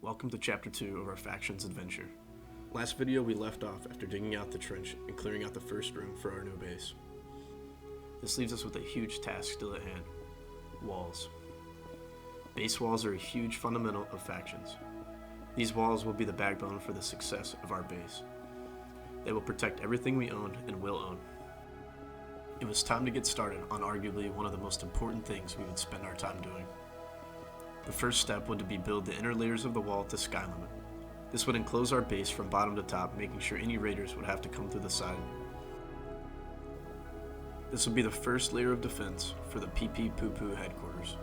Welcome to Chapter 2 of our Factions adventure. Last video we left off after digging out the trench and clearing out the first room for our new base. This leaves us with a huge task still at hand: walls. Base walls are a huge fundamental of factions. These walls will be the backbone for the success of our base. They will protect everything we own and will own. It was time to get started on arguably one of the most important things we would spend our time doing. The first step would be build the inner layers of the wall to sky limit. This would enclose our base from bottom to top, making sure any raiders would have to come through the side. This would be the first layer of defense for the PP Poo Poo headquarters.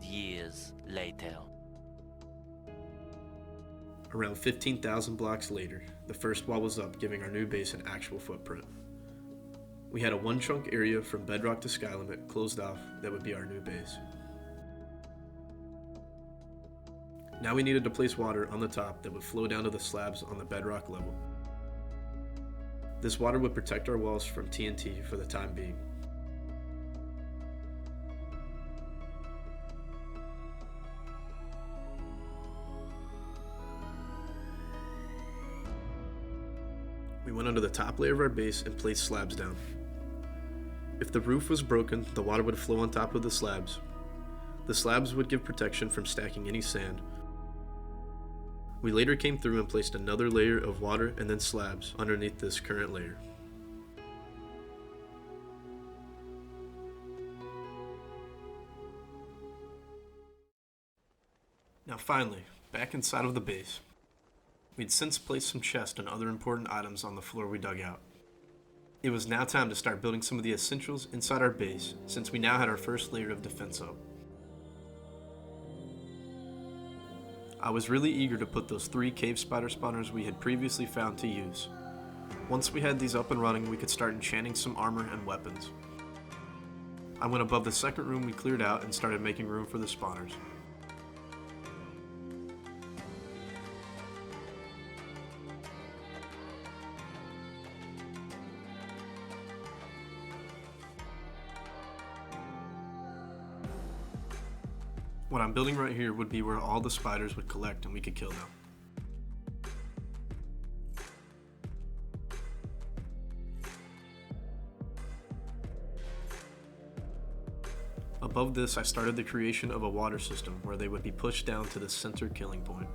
Years later. Around 15,000 blocks later, the first wall was up, giving our new base an actual footprint. We had a one chunk area from bedrock to sky limit closed off that would be our new base. Now we needed to place water on the top that would flow down to the slabs on the bedrock level. This water would protect our walls from TNT for the time being. We went under the top layer of our base and placed slabs down. If the roof was broken, the water would flow on top of the slabs. The slabs would give protection from stacking any sand. We later came through and placed another layer of water and then slabs underneath this current layer. Now finally, back inside of the base. We'd since placed some chests and other important items on the floor we dug out. It was now time to start building some of the essentials inside our base, since we now had our first layer of defense up. I was really eager to put those 3 cave spider spawners we had previously found to use. Once we had these up and running, we could start enchanting some armor and weapons. I went above the second room we cleared out and started making room for the spawners. What I'm building right here would be where all the spiders would collect and we could kill them. Above this, I started the creation of a water system where they would be pushed down to the center killing point.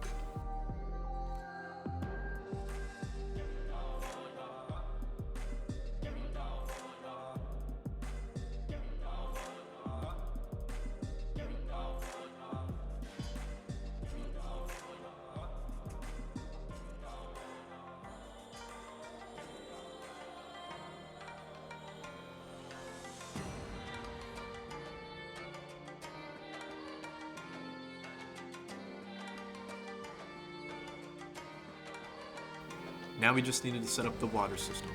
Now we just needed to set up the water system.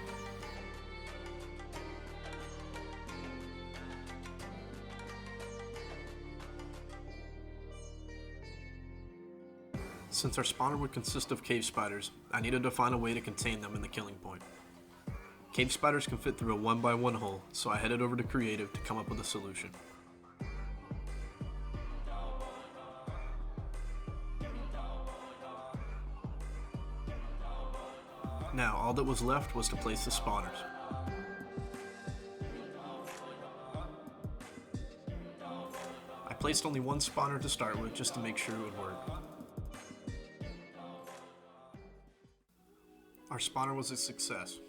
Since our spawner would consist of cave spiders, I needed to find a way to contain them in the killing point. Cave spiders can fit through a 1x1 hole, so I headed over to Creative to come up with a solution. Now, all that was left was to place the spawners. I placed only one spawner to start with just to make sure it would work. Our spawner was a success.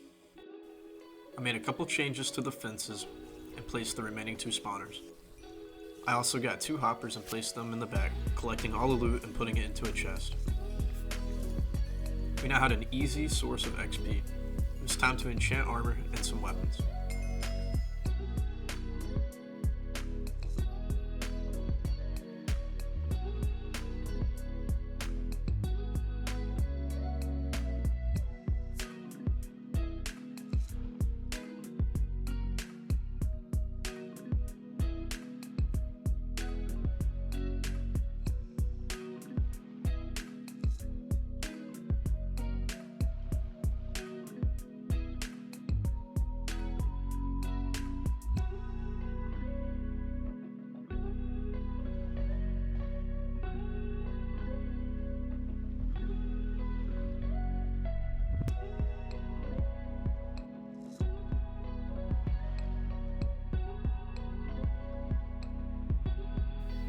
I made a couple changes to the fences and placed the remaining 2 spawners. I also got 2 hoppers and placed them in the back, collecting all the loot and putting it into a chest. We now had an easy source of XP. It was time to enchant armor and some weapons.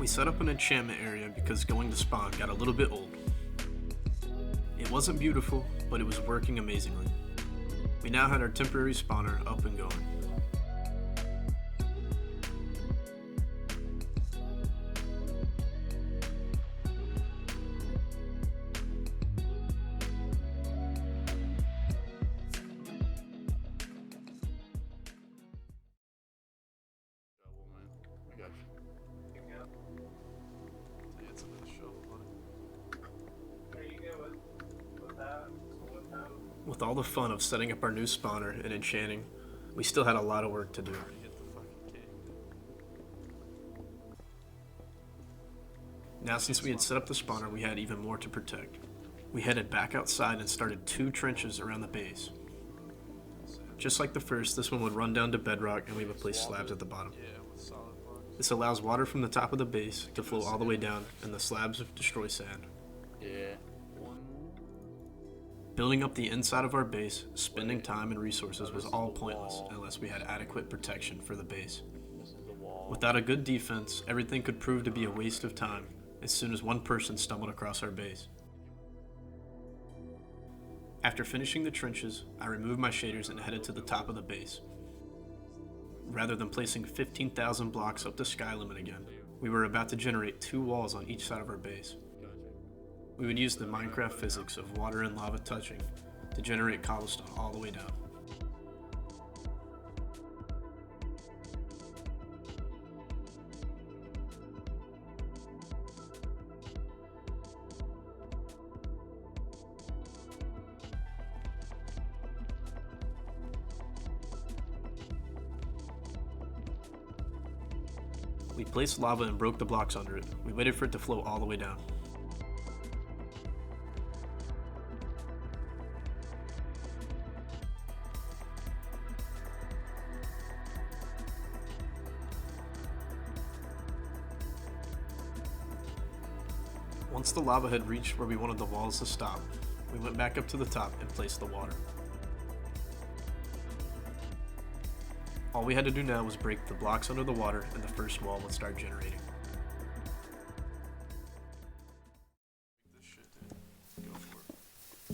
We set up an enchantment area because going to spawn got a little bit old. It wasn't beautiful, but it was working amazingly. We now had our temporary spawner up and going. With all the fun of setting up our new spawner and enchanting, we still had a lot of work to do. Now since we had set up the spawner, we had even more to protect. We headed back outside and started 2 trenches around the base. Just like the first, this one would run down to bedrock and we would place slabs at the bottom. This allows water from the top of the base to flow all the way down, and the slabs destroy sand. Building up the inside of our base, spending time and resources was all pointless unless we had adequate protection for the base. Without a good defense, everything could prove to be a waste of time as soon as one person stumbled across our base. After finishing the trenches, I removed my shaders and headed to the top of the base. Rather than placing 15,000 blocks up to sky limit again, we were about to generate 2 walls on each side of our base. We would use the Minecraft physics of water and lava touching to generate cobblestone all the way down. We placed lava and broke the blocks under it. We waited for it to flow all the way down. Once the lava had reached where we wanted the walls to stop, we went back up to the top and placed the water. All we had to do now was break the blocks under the water and the first wall would start generating.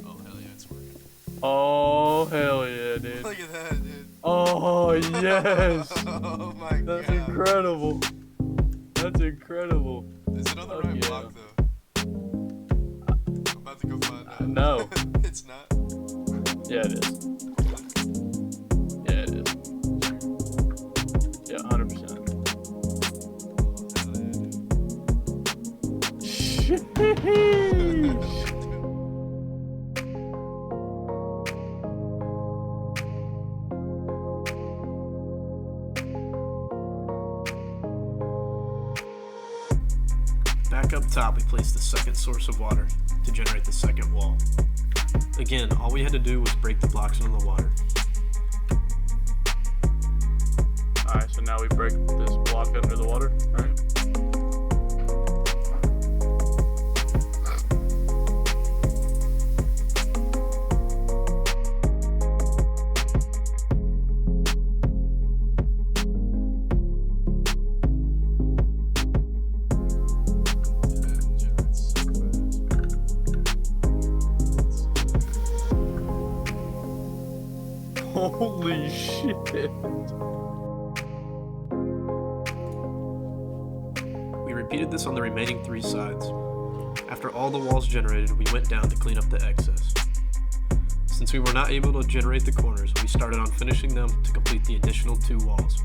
Oh hell yeah, it's working. Oh hell yeah, dude. Look at that, dude. Oh yes. Oh my god. That's incredible. That's incredible. Is it on the right block though? I'm about to go find out. No. It's not? Yeah, it is. Yeah, it is. Yeah, 100%. Sheesh. Back up top, we placed the second source of water to generate the second wall. Again, all we had to do was break the blocks under the water. Alright, so now we break this block under the water, right? Holy shit. We repeated this on the remaining 3 sides. After all the walls generated, we went down to clean up the excess. Since we were not able to generate the corners, we started on finishing them to complete the additional 2 walls.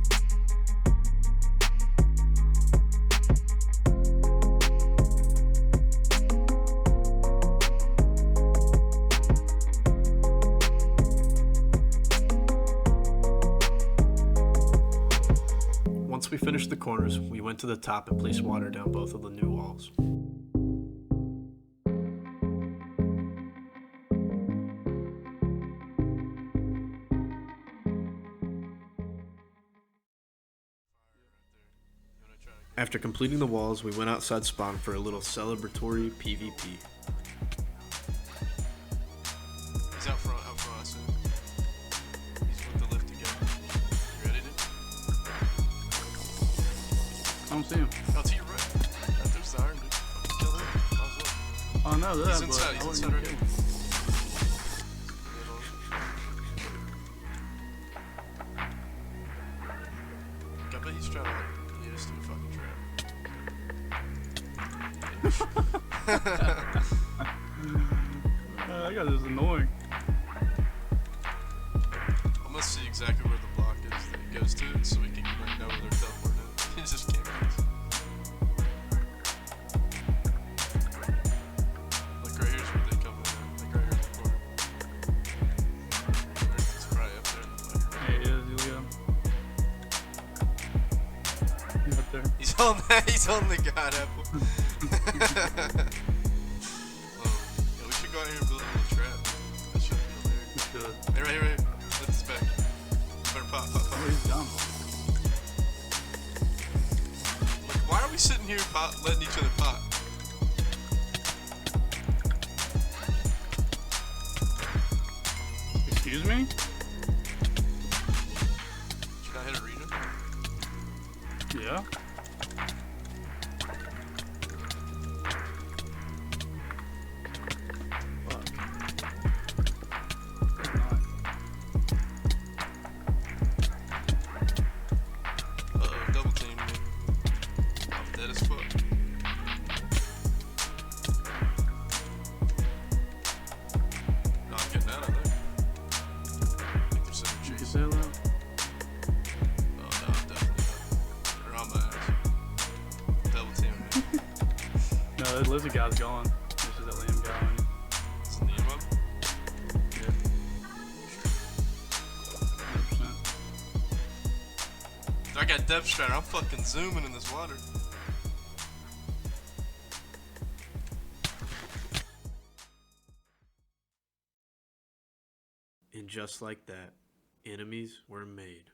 Once we finished the corners, we went to the top and placed water down both of the new walls. After completing the walls, we went outside spawn for a little celebratory PvP. He's out front, I see. He's with the lift again. You ready, dude? I don't see him. Oh, to your right. I know that, He's but inside. I He's wouldn't inside right kill here. him. I bet he's trying to like lead us to a fucking trap. That guy is annoying. I'm gonna see exactly where the block is that he goes to, so we can like know where they're teleporting in. He just can't get us. Like right here's where they come in at. Like right here in the corner. It's probably up there in the fucking. Yeah, he is. You look at him. He's up there. He's on the god apple. Yeah, we should go out here and build a little trap. That should be hilarious. He's good. Hey, right here. Let this back. Better pop. Oh, he's dumb. Like, why are we sitting here letting each other pop? Excuse me? Did you not hit arena? Yeah. Fuck. Not. Uh-oh, double team me. I'm dead as fuck. No, I'm getting out of there. I think they're sitting You can chasing. say that? Oh, no, I'm definitely not. They're on my ass. Double team me. No, that Lizzie guy's gone. This is that Liam guy. Is Liam up? Yeah. 100%. I got depth strider. I'm fucking zooming in this water. And just like that, enemies were made.